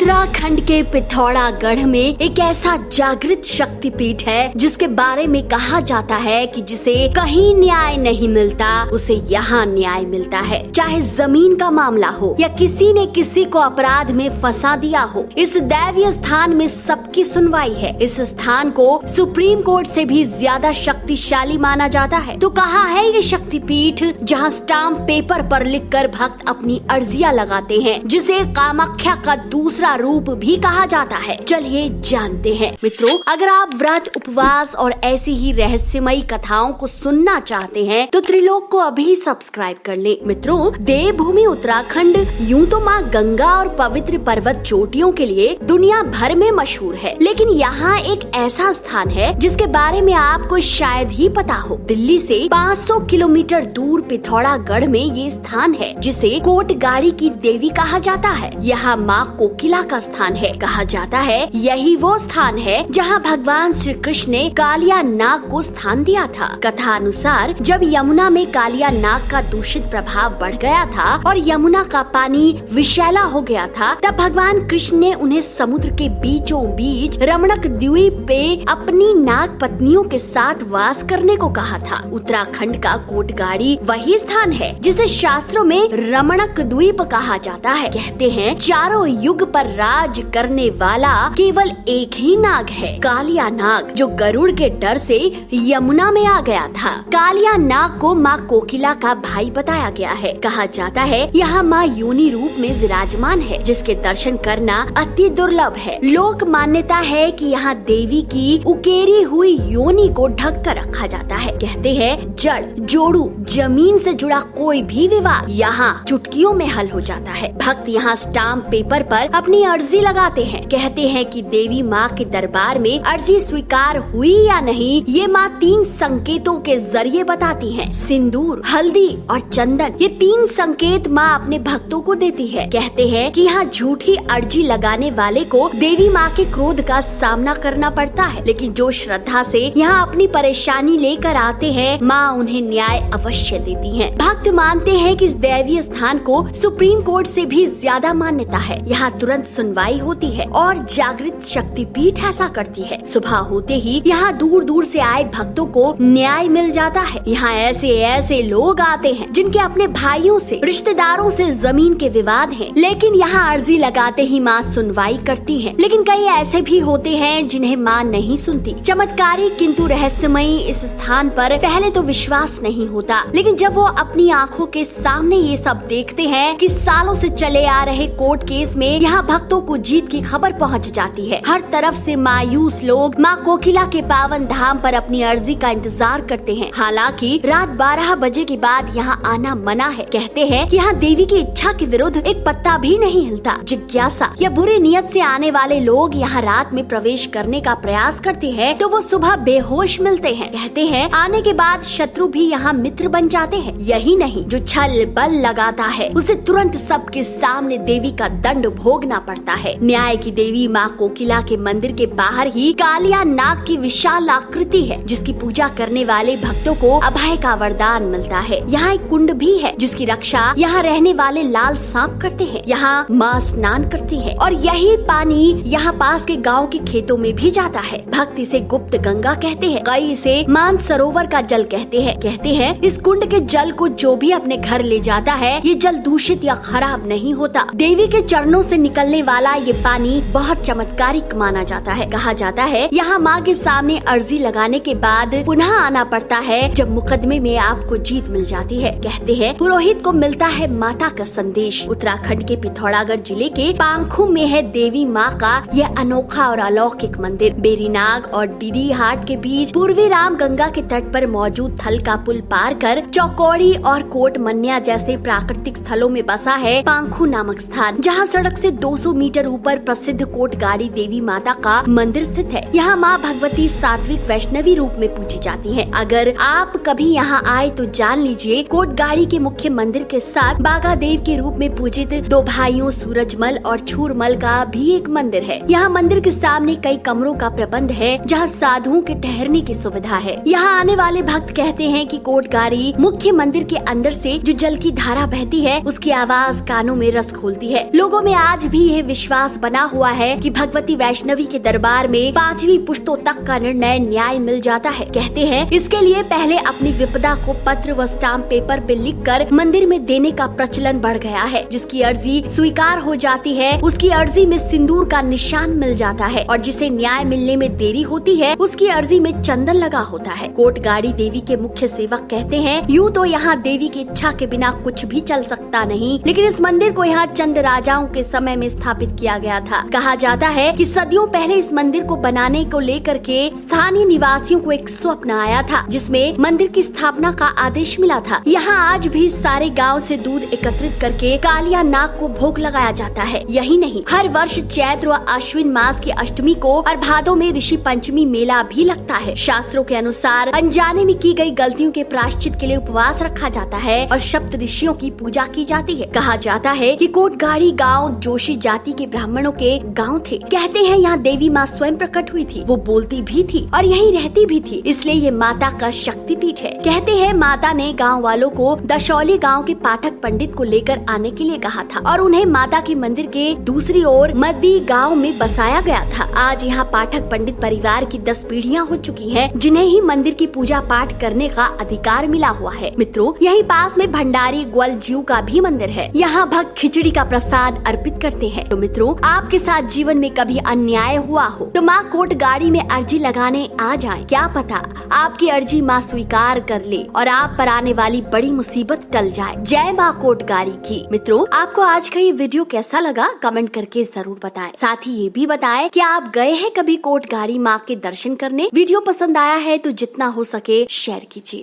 उत्तराखंड के पिथौरागढ़ में एक ऐसा जागृत शक्तिपीठ है जिसके बारे में कहा जाता है कि जिसे कहीं न्याय नहीं मिलता उसे यहाँ न्याय मिलता है। चाहे जमीन का मामला हो या किसी ने किसी को अपराध में फंसा दिया हो, इस दैवीय स्थान में सबकी सुनवाई है। इस स्थान को सुप्रीम कोर्ट से भी ज्यादा शक्तिशाली माना जाता है। तो कहाँ है ये शक्तिपीठ जहाँ स्टाम्प पेपर पर लिखकर भक्त अपनी अर्जियां लगाते हैं, जिसे कामाख्या का दूसरा रूप भी कहा जाता है। चलिए जानते हैं। मित्रों, अगर आप व्रत, उपवास और ऐसी ही रहस्यमयी कथाओं को सुनना चाहते हैं तो त्रिलोक को अभी सब्सक्राइब कर लें। मित्रों, देवभूमि उत्तराखंड यूं तो माँ गंगा और पवित्र पर्वत चोटियों के लिए दुनिया भर में मशहूर है, लेकिन यहाँ एक ऐसा स्थान है जिसके बारे में आपको शायद ही पता हो। दिल्ली से 500 किलोमीटर दूर पिथौरागढ़ में ये स्थान है जिसे कोटगाड़ी की देवी कहा जाता है। यहाँ माँ कोकिला का स्थान है। कहा जाता है यही वो स्थान है जहाँ भगवान श्री कृष्ण ने कालिया नाग को स्थान दिया था। कथा अनुसार जब यमुना में कालिया नाग का दूषित प्रभाव बढ़ गया था और यमुना का पानी विषैला हो गया था, तब भगवान कृष्ण ने उन्हें समुद्र के बीचों बीच रमणक द्वीप पे अपनी नाग पत्नियों के साथ वास करने को कहा था। उत्तराखंड का कोटगाड़ी वही स्थान है जिसे शास्त्रों में रमणक द्वीप कहा जाता है। कहते हैं चारों युग पर राज करने वाला केवल एक ही नाग है, कालिया नाग, जो गरुड़ के डर से यमुना में आ गया था। कालिया नाग को माँ कोकिला का भाई बताया गया है। कहा जाता है यहाँ माँ योनि रूप में विराजमान है, जिसके दर्शन करना अति दुर्लभ है। लोक मान्यता है कि यहाँ देवी की उकेरी हुई योनि को ढक कर रखा जाता है। कहते हैं जड़, जोड़ू, जमीन से जुड़ा कोई भी विवाद यहाँ चुटकियों में हल हो जाता है। भक्त यहाँ स्टाम्प पेपर पर अपनी अर्जी लगाते हैं। कहते हैं कि देवी माँ के दरबार में अर्जी स्वीकार हुई या नहीं, ये माँ 3 संकेतों के जरिए बताती हैं। सिंदूर, हल्दी और चंदन, ये 3 संकेत माँ अपने भक्तों को देती है। कहते हैं कि यहाँ झूठी अर्जी लगाने वाले को देवी माँ के क्रोध का सामना करना पड़ता है, लेकिन जो श्रद्धा से यहाँ अपनी परेशानी लेकर आते हैं, माँ उन्हें न्याय अवश्य देती है। भक्त मानते हैं कि इस दैवीय स्थान को सुप्रीम कोर्ट से भी ज्यादा मान्यता है। यहाँ तुरंत सुनवाई होती है और जागृत शक्तिपीठ ऐसा करती है। सुबह होते ही यहाँ दूर दूर से आए भक्तों को न्याय मिल जाता है। यहाँ ऐसे ऐसे लोग आते हैं जिनके अपने भाइयों से, रिश्तेदारों से जमीन के विवाद हैं, लेकिन यहाँ अर्जी लगाते ही माँ सुनवाई करती है। लेकिन कई ऐसे भी होते हैं जिन्हें माँ नहीं सुनती। चमत्कारी किंतु रहस्यमयी इस स्थान पर पहले तो विश्वास नहीं होता, लेकिन जब वो अपनी आँखों के सामने ये सब देखते हैं कि सालों से चले आ रहे कोर्ट केस में यहाँ भक्तों को जीत की खबर पहुँच जाती है। हर तरफ से मायूस लोग माँ कोकिला के पावन धाम पर अपनी अर्जी का इंतजार करते हैं। हालांकि रात 12 बजे के बाद यहाँ आना मना है। कहते हैं कि यहाँ देवी की इच्छा के विरुद्ध एक पत्ता भी नहीं हिलता। जिज्ञासा या बुरी नियत से आने वाले लोग यहाँ रात में प्रवेश करने का प्रयास करते हैं तो वो सुबह बेहोश मिलते हैं। कहते हैं आने के बाद शत्रु भी यहाँ मित्र बन जाते हैं। यही नहीं, जो छल बल लगाता है उसे तुरंत सबके सामने देवी का दंड भोगना पड़ता है। न्याय की देवी माँ कोकिला के मंदिर के बाहर ही कालिया नाग की विशाल आकृति है, जिसकी पूजा करने वाले भक्तों को अभय का वरदान मिलता है। यहाँ एक कुंड भी है जिसकी रक्षा यहाँ रहने वाले लाल सांप करते हैं। यहाँ माँ स्नान करती है और यही पानी यहाँ पास के गाँव के खेतों में भी जाता है। भक्त इसे गुप्त गंगा कहते हैं, कई इसे मान सरोवर का जल कहते हैं। कहते हैं इस कुंड के जल को जो भी अपने घर ले जाता है, ये जल दूषित या खराब नहीं होता। देवी के चरणों से निकलने वाला ये पानी बहुत चमत्कारिक माना जाता है। कहा जाता है यहाँ माँ के सामने अर्जी लगाने के बाद पुनः आना पड़ता है जब मुकदमे में आपको जीत मिल जाती है। कहते हैं पुरोहित को मिलता है माता का संदेश। उत्तराखंड के पिथौरागढ़ जिले के पांखू में है देवी माँ का यह अनोखा और अलौकिक मंदिर। बेरीनाग और डीडी हाट के बीच पूर्वी राम गंगा के तट पर मौजूद थल का पुल पार कर चौकौड़ी और कोट मन्या जैसे प्राकृतिक स्थलों में बसा है पांखू नामक स्थान, जहाँ सड़क से 200 मीटर ऊपर प्रसिद्ध कोटगाड़ी देवी माता का मंदिर स्थित है। यहाँ माँ भगवती सात्विक वैष्णवी रूप में पूजी जाती है। अगर आप कभी यहाँ आए तो जान लीजिए कोटगाड़ी के मुख्य मंदिर के साथ बागा देव के रूप में पूजित 2 भाइयों सूरजमल और छूरमल का भी एक मंदिर है। यहाँ मंदिर के सामने कई कमरों का प्रबंध है जहाँ साधुओं के ठहरने की सुविधा है। यहाँ आने वाले भक्त कहते हैं कि कोटगाड़ी मुख्य मंदिर के अंदर से जो जल की धारा बहती है उसकी आवाज कानों में रस खोलती है। लोगों में आज भी यह विश्वास बना हुआ है कि भगवती वैष्णवी के दरबार में 5वीं पुश्तों तक का निर्णय न्याय मिल जाता है। कहते हैं इसके लिए पहले अपनी विपदा को पत्र व स्टाम्प पेपर पे लिखकर मंदिर में देने का प्रचलन बढ़ गया है। जिसकी अर्जी स्वीकार हो जाती है उसकी अर्जी में सिंदूर का निशान मिल जाता है और जिसे न्याय मिलने में देरी होती है उसकी अर्जी में चंदन लगा होता है। कोटगाड़ी देवी के मुख्य सेवक कहते हैं यूँ तो यहाँ देवी की इच्छा के बिना कुछ भी चल सकता नहीं, लेकिन इस मंदिर को यहाँ चंद राजाओं के समय में स्थापित किया गया था। कहा जाता है कि सदियों पहले इस मंदिर को बनाने को लेकर के स्थानीय निवासियों को एक स्वप्न आया था जिसमें मंदिर की स्थापना का आदेश मिला था। यहाँ आज भी सारे गाँव से दूध एकत्रित करके कालिया नाग को भोग लगाया जाता है। यही नहीं, हर वर्ष चैत्र व अश्विन मास की अष्टमी को और भादों में ऋषि पंचमी मेला भी लगता है। शास्त्रों के अनुसार अनजाने में की गई गलतियों के प्रायश्चित के लिए उपवास रखा जाता है और सप्त ऋषियों की पूजा की जाती है। कहा जाता है कि कोटगाड़ी गांव जोशी जाति के ब्राह्मणों के गांव थे। कहते हैं यहाँ देवी माँ स्वयं प्रकट हुई थी, वो बोलती भी थी और यहीं रहती भी थी, इसलिए ये माता का शक्तिपीठ है। कहते हैं माता ने गाँव वालों को दशौली गाँव के पाठक पंडित को लेकर आने के लिए कहा था और उन्हें माता के मंदिर के दूसरी ओर मद्दी गाँव में बसाया गया था। आज यहाँ पाठक पंडित परिवार की 10 पीढ़ियाँ हो चुकी हैं जिन्हें ही मंदिर की पूजा पाठ करने का अधिकार मिला हुआ है। मित्रों, यहीं पास में भंडारी ग्वाल जीव का भी मंदिर है। यहाँ भक्त खिचड़ी का प्रसाद अर्पित करते हैं। तो मित्रों, आपके साथ जीवन में कभी अन्याय हुआ हो तो माँ कोटगाड़ी में अर्जी लगाने आ जाएं। क्या पता आपकी अर्जी माँ स्वीकार कर ले और आप पर आने वाली बड़ी मुसीबत टल जाए। जय माँ कोटगाड़ी की। मित्रों, आपको आज का ये वीडियो कैसा लगा कमेंट करके जरूर बताएं। साथ ही ये भी बताएं कि आप गए हैं कभी कोटगाड़ी माँ के दर्शन करने। वीडियो पसंद आया है तो जितना हो सके शेयर कीजिए।